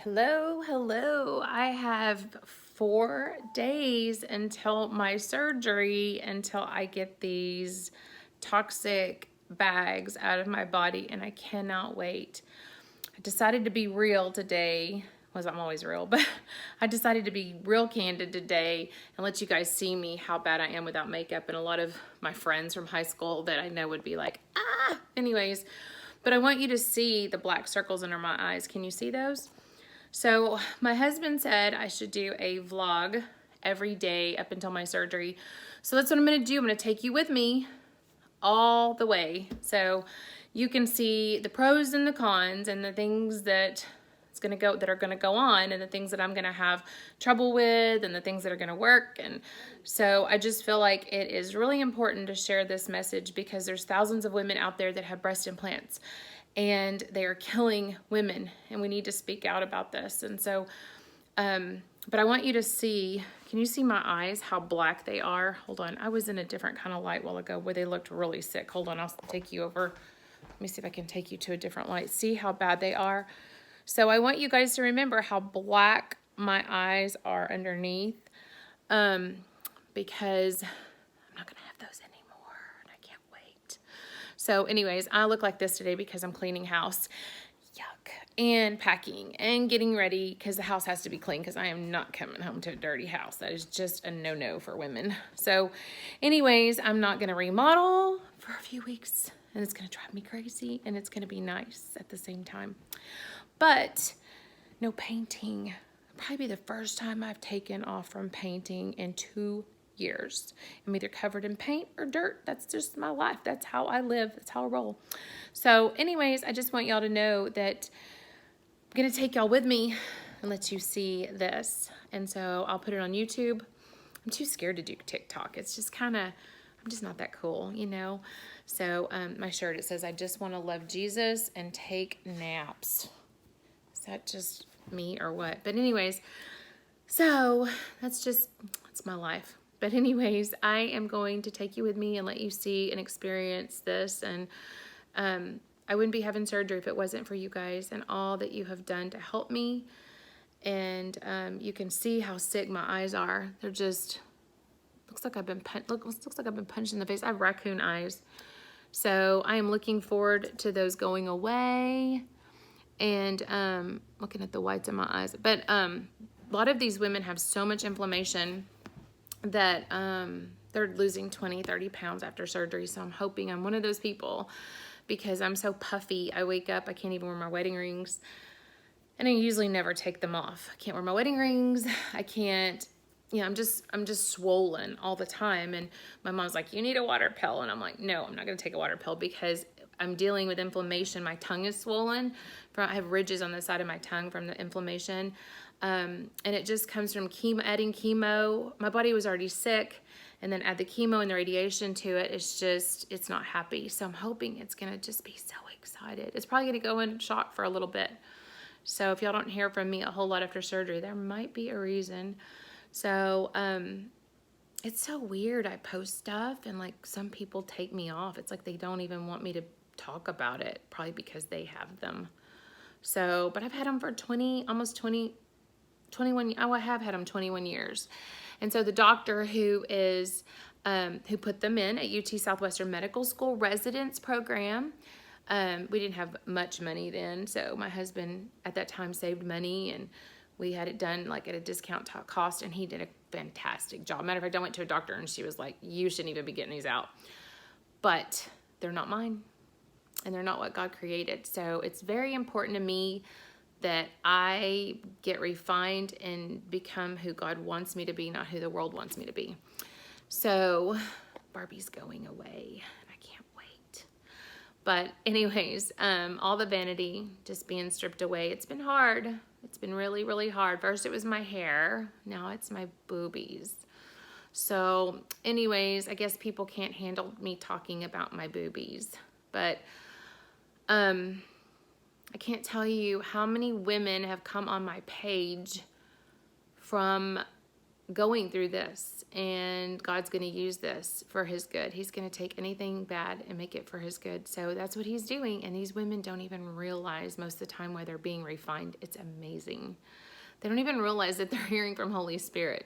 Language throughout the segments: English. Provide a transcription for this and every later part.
Hello, hello. I have 4 days until my surgery, until I get these toxic bags out of my body, and I cannot wait. I decided to be real today. Well, I'm always real, but I decided to be real candid today and let you guys see me how bad I am without makeup. And a lot of my friends from high school that I know would be like, ah, anyways. But I want you to see the black circles under my eyes. Can you see those? So my husband said I should do a vlog every day up until my surgery. So that's what I'm gonna do. I'm gonna take you with me all the way. So you can see the pros and the cons and the things that are gonna go on and the things that I'm gonna have trouble with and the things that are gonna work. And so I just feel like it is really important to share this message because there's thousands of women out there that have breast implants and they are killing women, and we need to speak out about this. And so, but I want you to see, can you see my eyes, how black they are? Hold on, I was in a different kind of light a while ago where they looked really sick. Hold on, I'll take you over. Let me see if I can take you to a different light. See how bad they are? So I want you guys to remember how black my eyes are underneath, because I'm not gonna have those anymore, and I can't wait. So anyways, I look like this today because I'm cleaning house. Yuck. And packing and getting ready because the house has to be clean because I am not coming home to a dirty house. That is just a no-no for women. So anyways, I'm not going to remodel for a few weeks, and it's going to drive me crazy, and it's going to be nice at the same time. But no painting. Probably the first time I've taken off from painting in 2 years. I'm either covered in paint or dirt. That's just my life. That's how I live. That's how I roll. So anyways, I just want y'all to know that I'm going to take y'all with me and let you see this. And so I'll put it on YouTube. I'm too scared to do TikTok. It's just kind of, I'm just not that cool, you know? So my shirt, it says, I just want to love Jesus and take naps. Is that just me or what? But anyways, so that's my life. But anyways, I am going to take you with me and let you see and experience this. And I wouldn't be having surgery if it wasn't for you guys and all that you have done to help me. And you can see how sick my eyes are. They're just, looks like I've been punched in the face. I have raccoon eyes. So I am looking forward to those going away. And looking at the whites in my eyes. But a lot of these women have so much inflammation that they're losing 20, 30 pounds after surgery. So I'm hoping I'm one of those people because I'm so puffy. I wake up, I can't even wear my wedding rings. And I usually never take them off. I can't wear my wedding rings. I can't, you know, I'm just swollen all the time. And my mom's like, you need a water pill. And I'm like, no, I'm not going to take a water pill because I'm dealing with inflammation. My tongue is swollen. I have ridges on the side of my tongue from the inflammation. And it just comes from adding chemo. My body was already sick. And then add the chemo and the radiation to it. It's not happy. So I'm hoping it's going to just be so excited. It's probably going to go in shock for a little bit. So if y'all don't hear from me a whole lot after surgery, there might be a reason. So it's so weird. I post stuff and like some people take me off. It's like they don't even want me to talk about it, probably because they have them. So, but I've had them for 21, I have had them 21 years. And so the doctor who put them in at UT Southwestern Medical School residence program, we didn't have much money then. So my husband at that time saved money and we had it done like at a discount cost, and he did a fantastic job. Matter of fact, I went to a doctor and she was like, you shouldn't even be getting these out. But they're not mine. And they're not what God created. So it's very important to me that I get refined and become who God wants me to be, not who the world wants me to be. So Barbie's going away, and I can't wait. But anyways, all the vanity just being stripped away. It's been hard. It's been really, really hard. First it was my hair. Now it's my boobies. So anyways, I guess people can't handle me talking about my boobies. But I can't tell you how many women have come on my page from going through this, and God's going to use this for his good. He's going to take anything bad and make it for his good. So that's what he's doing. And these women don't even realize most of the time why they're being refined. It's amazing. They don't even realize that they're hearing from Holy Spirit.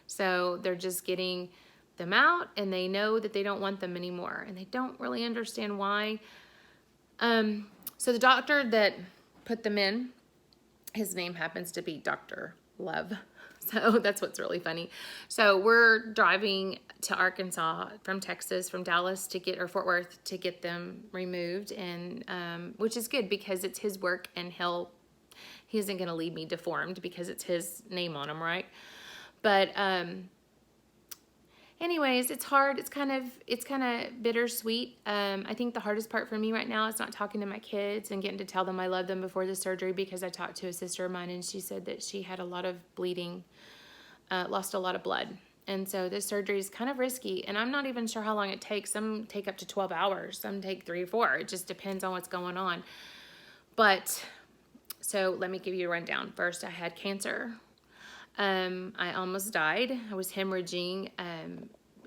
So they're just getting them out, and they know that they don't want them anymore, and they don't really understand why. So the doctor that put them in, his name happens to be Dr. Love. So that's what's really funny. So we're driving to Arkansas from Texas, from Dallas to get, or Fort Worth to get them removed, and which is good because it's his work, and he isn't going to leave me deformed because it's his name on them, right? But anyways, it's hard. It's kind of bittersweet. I think the hardest part for me right now is not talking to my kids and getting to tell them I love them before the surgery, because I talked to a sister of mine and she said that she had a lot of bleeding, lost a lot of blood. And so this surgery is kind of risky, and I'm not even sure how long it takes. Some take up to 12 hours. Some take 3 or 4. It just depends on what's going on. But so let me give you a rundown. First, I had cancer. I almost died. I was hemorrhaging.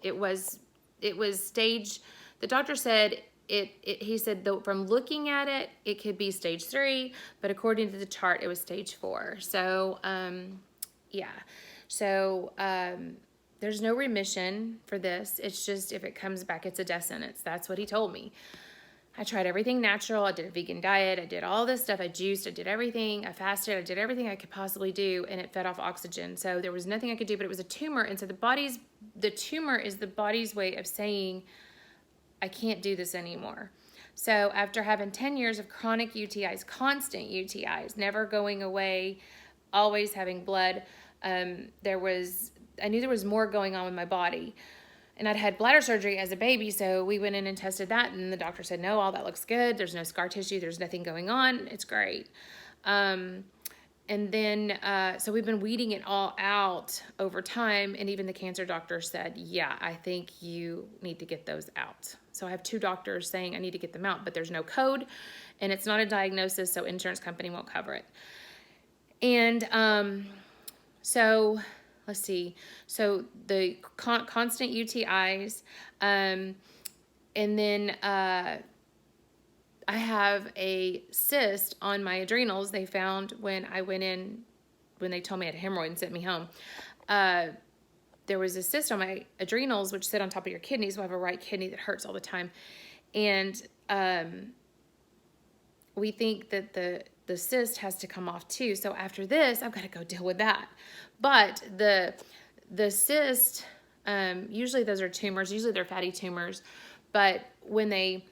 It was stage, the doctor said he said that from looking at it, it could be stage 3, but according to the chart, it was stage 4. So, yeah. So, there's no remission for this. It's just, if it comes back, it's a death sentence. That's what he told me. I tried everything natural. I did a vegan diet. I did all this stuff. I juiced. I did everything. I fasted. I did everything I could possibly do, and it fed off oxygen. So there was nothing I could do, but it was a tumor. And so the tumor is the body's way of saying, I can't do this anymore. So after having 10 years of chronic UTIs, constant UTIs, never going away, always having blood, I knew there was more going on with my body. And I'd had bladder surgery as a baby, so we went in and tested that, and the doctor said, no, all that looks good. There's no scar tissue. There's nothing going on. It's great. And then, so we've been weeding it all out over time, and even the cancer doctor said, yeah, I think you need to get those out. So I have 2 doctors saying I need to get them out, but there's no code, and it's not a diagnosis, so insurance company won't cover it. And so... let's see. So the constant UTIs, and then I have a cyst on my adrenals. They found when I went in, when they told me I had a hemorrhoid and sent me home. There was a cyst on my adrenals, which sit on top of your kidneys. We have a right kidney that hurts all the time, and we think that the cyst has to come off too. So after this, I've got to go deal with that. But the cyst, usually those are tumors. Usually they're fatty tumors. But when they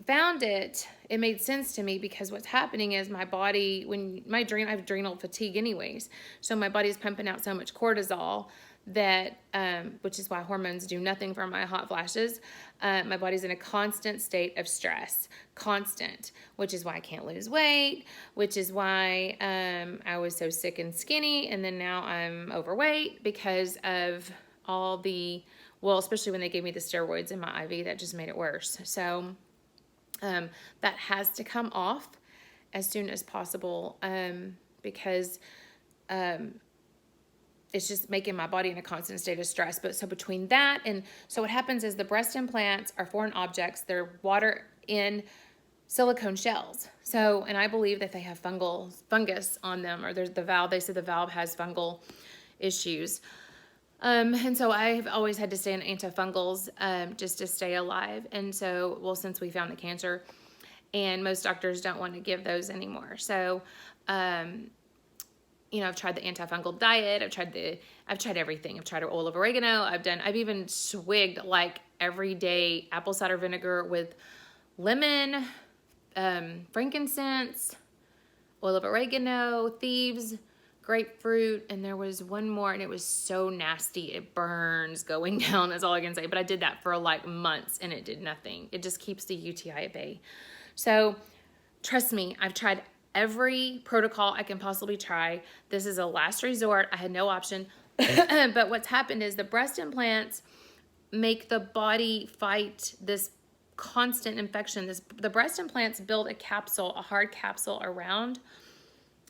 found it, it made sense to me, because what's happening is my body, I have adrenal fatigue anyways. So my body's pumping out so much cortisol that, which is why hormones do nothing for my hot flashes. My body's in a constant state of stress, constant, which is why I can't lose weight, which is why I was so sick and skinny, and then now I'm overweight because of all especially when they gave me the steroids in my IV, that just made it worse. So that has to come off as soon as possible, because it's just making my body in a constant state of stress. But so between that, and so what happens is the breast implants are foreign objects. They're water in silicone shells. So, and I believe that they have fungus on them, or there's the valve. They said the valve has fungal issues. And so I've always had to stay on antifungals, just to stay alive. And so, well, since we found the cancer, and most doctors don't want to give those anymore. So, I've tried the antifungal diet. I've tried everything. I've tried oil of oregano. I've even swigged like everyday apple cider vinegar with lemon, frankincense, oil of oregano, thieves, grapefruit, and there was one more, and it was so nasty. It burns going down, that's all I can say. But I did that for like months, and it did nothing. It just keeps the UTI at bay. So trust me, I've tried every protocol I can possibly try. This is a last resort. I had no option. But what's happened is the breast implants make the body fight this constant infection. The breast implants build a hard capsule around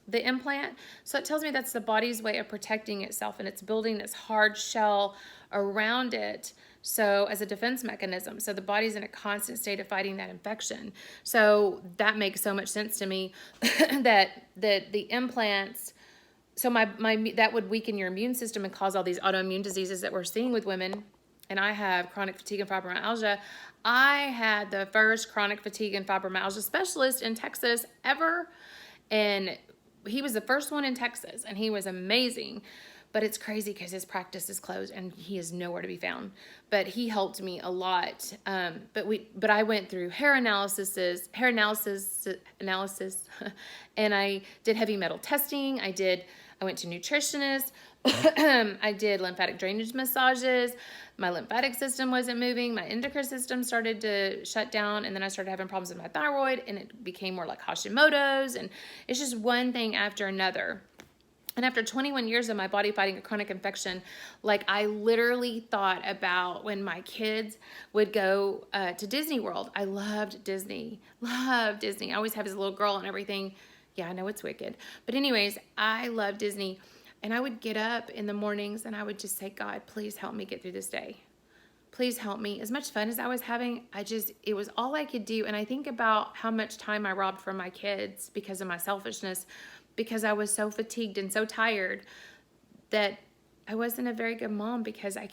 the implant. So it tells me that's the body's way of protecting itself, and it's building this hard shell around it, so as a defense mechanism. So the body's in a constant state of fighting that infection. So that makes so much sense to me that the implants, so my that would weaken your immune system and cause all these autoimmune diseases that we're seeing with women. And I have chronic fatigue and fibromyalgia. I had the first chronic fatigue and fibromyalgia specialist in Texas ever. And he was the first one in Texas, and he was amazing. But it's crazy because his practice is closed and he is nowhere to be found. But he helped me a lot. But I went through hair analysis, and I did heavy metal testing. I went to nutritionists. I did lymphatic drainage massages. My lymphatic system wasn't moving. My endocrine system started to shut down, and then I started having problems with my thyroid, and it became more like Hashimoto's, and it's just one thing after another. And after 21 years of my body fighting a chronic infection, like I literally thought about when my kids would go to Disney World. I loved Disney. I always have this little girl and everything. Yeah, I know it's wicked. But anyways, I love Disney. And I would get up in the mornings and I would just say, God, please help me get through this day. Please help me. As much fun as I was having, it was all I could do. And I think about how much time I robbed from my kids because of my selfishness, because I was so fatigued and so tired that I wasn't a very good mom because now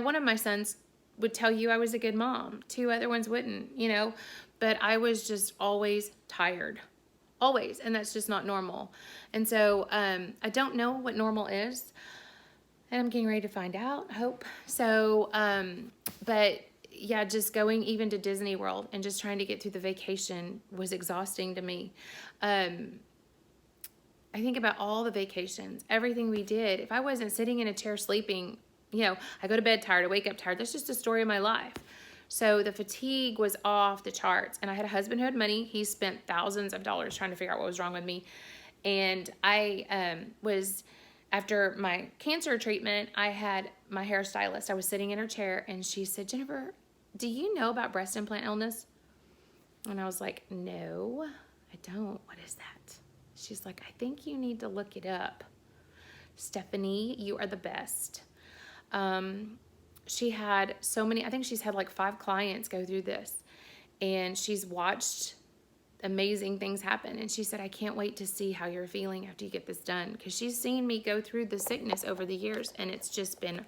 one of my sons would tell you I was a good mom. Two other ones wouldn't, but I was just always tired. Always. And that's just not normal. And so I don't know what normal is. And I'm getting ready to find out, I hope. So, but yeah, just going even to Disney World and just trying to get through the vacation was exhausting to me. I think about all the vacations, everything we did. If I wasn't sitting in a chair sleeping, I go to bed tired, I wake up tired. That's just a story of my life. So the fatigue was off the charts, and I had a husband who had money. He spent thousands of dollars trying to figure out what was wrong with me. And I after my cancer treatment, I had my hairstylist. I was sitting in her chair, and she said, Jennifer, do you know about breast implant illness? And I was like, no, I don't. What is that? She's like, I think you need to look it up. Stephanie, you are the best. She had so many, I think she's had like 5 clients go through this, and she's watched amazing things happen. And she said, I can't wait to see how you're feeling after you get this done, because she's seen me go through the sickness over the years, and it's just been